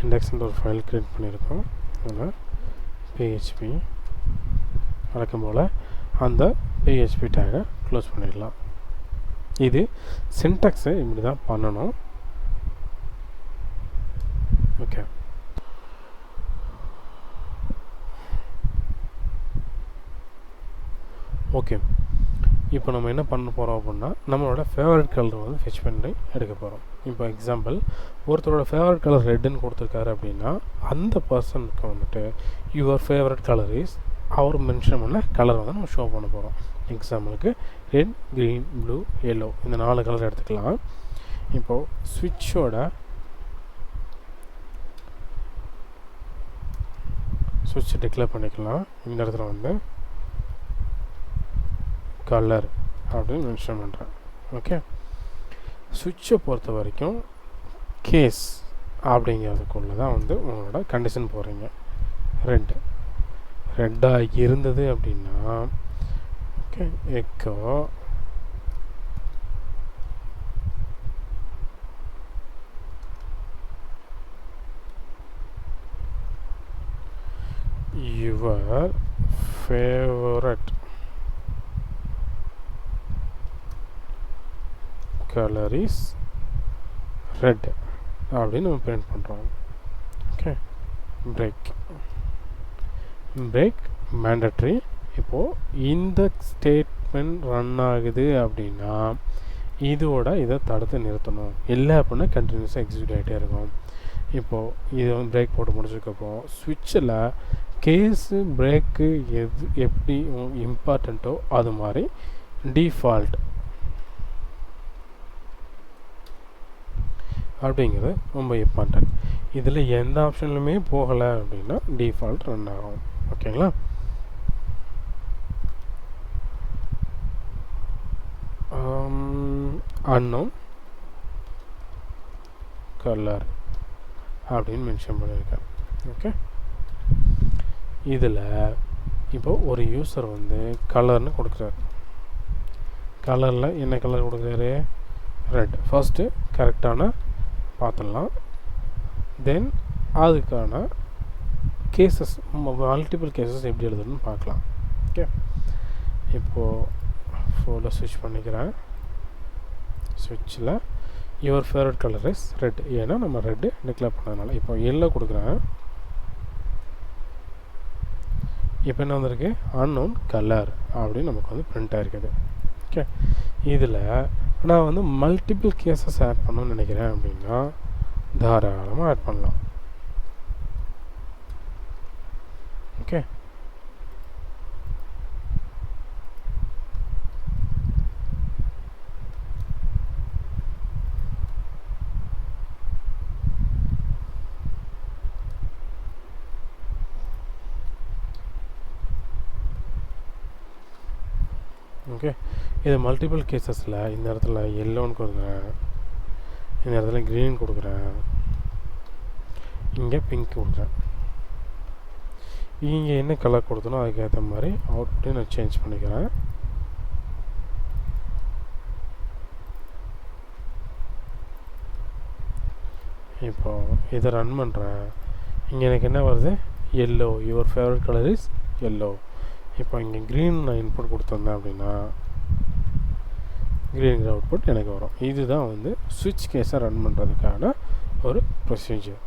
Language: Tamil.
இண்டெக்ஸ்ன்ற ஒரு ஃபைல் க்ரியேட் பண்ணியிருக்கோம். அதில் PHP வழக்கம் போல் அந்த PHP டேகை க்ளோஸ் பண்ணிடலாம். இது சின்டாக்ஸை இப்படி தான் பண்ணணும். Okay, okay. இப்போ நம்ம என்ன பண்ண போகிறோம் அப்படின்னா, நம்மளோட ஃபேவரட் கலர் வந்து ஃபெச் பண்ணி எடுக்க போகிறோம். இப்போ எக்ஸாம்பிள், ஒருத்தரோட ஃபேவரட் கலர் ரெட்டுன்னு கொடுத்துருக்காரு அப்படின்னா, அந்த பர்சனுக்கு வந்துட்டு யுவர் ஃபேவரட் கலர் இஸ் அவர் மென்ஷன் பண்ண கலர் வந்து நம்ம ஷோ பண்ண போகிறோம். எக்ஸாம்பிளுக்கு ரெட், க்ரீன், ப்ளூ, எல்லோ இந்த 4 கலர் எடுத்துக்கலாம். இப்போது ஸ்விட்சோட ஸ்விட்ச் டிக்ளேர் பண்ணிக்கலாம். இந்த இடத்துல வந்து கலர் அப்படின்னு மென்ஷன் பண்ணுறேன். ஓகே, ஸ்விட்சை பொறுத்த வரைக்கும் கேஸ் அப்படிங்கிறதுக்குள்ளே தான் வந்து உங்களோட கண்டிஷன் போடுறீங்க. ரெட்டாக இருந்தது அப்படின்னா okay, echo your favourite colour is red அப்படின்னு நம்ம பிரிண்ட் பண்ணுறோம். Okay, break mandatory. இப்போது இந்த ஸ்டேட்மெண்ட் ரன் ஆகுது அப்படின்னா இதோட இதை தடுத்து நிறுத்தணும். இல்லை அப்படின்னா கண்டினியூஸாக எக்ஸிக்யூட் ஆகிட்டே இருக்கும். இப்போது இது வந்து பிரேக் போட்டு முடிச்சதுக்கப்புறம் ஸ்விட்சில் கேஸு பிரேக்கு எது எப்படி இம்பார்ட்டண்ட்டோ அது மாதிரி டிஃபால்ட் அப்படிங்கிறது ரொம்ப இம்பார்ட்டன்ட். இதில் எந்த ஆப்ஷன்லையுமே போகலை அப்படின்னா டிஃபால்ட் ரன் ஆகும். ஓகேங்களா? அன்னோன் கலர் அப்படின்னு மென்ஷன் பண்ணியிருக்கேன். ஓகே, இதில் இப்போ ஒரு யூசர் வந்து கலர்னு கொடுக்குறாரு. கலரில் என்ன கலர் கொடுக்குறாரு? ரெட். ஃபஸ்ட்டு கரெக்டான பார்த்துடலாம். தென் அதுக்கான கேசஸ், மல்டிபிள் கேசஸ் எப்படி எழுதுன்னு பார்க்கலாம். ஓகே, இப்போது ஃபோனில் ஸ்விட்ச் பண்ணிக்கிறேன். ஸ்விட்சில் your favourite colour is red, ஏன்னா நம்ம ரெட்டு டிக்ளேர் பண்ணதுனால. இப்போ எல்லோ கொடுக்குறேன். இப்போ என்ன வந்திருக்கு? அன்னோன் கலர் அப்படின்னு நமக்கு வந்து பிரிண்ட் ஆகிருக்குது. ஓகே, இதில் நான் வந்து மல்டிபிள் கேசஸ் ஆட் பண்ணணும்னு நினைக்கிறேன் அப்படின்னா தாராளமாக ஆட் பண்ணலாம். ஓகே, ஓகே, இது மல்டிபிள் கேசஸில் இந்த இடத்துல எல்லோன்னு கொடுக்குறேன், இந்த இடத்துல க்ரீன் கொடுக்குறேன், இங்கே பிங்க் கொடுக்குறேன். இங்கே என்ன கலர் கொடுத்தனோ அதுக்கேற்ற மாதிரி அவுட்புட்டையும் நான் சேஞ்ச் பண்ணிக்கிறேன். இப்போது இதை ரன் பண்ணுறேன். இங்கே எனக்கு என்ன வருது? Yellow. Your favourite colour is yellow. இப்போ இங்கே க்ரீன் நான் இன்புட் கொடுத்துருந்தேன் அப்படின்னா க்ரீன் அவுட்புட் எனக்கு வரும். இதுதான் வந்து ஸ்விட்ச் கேஸை ரன் பண்ணுறதுக்கான ஒரு ப்ரொசீஜர்.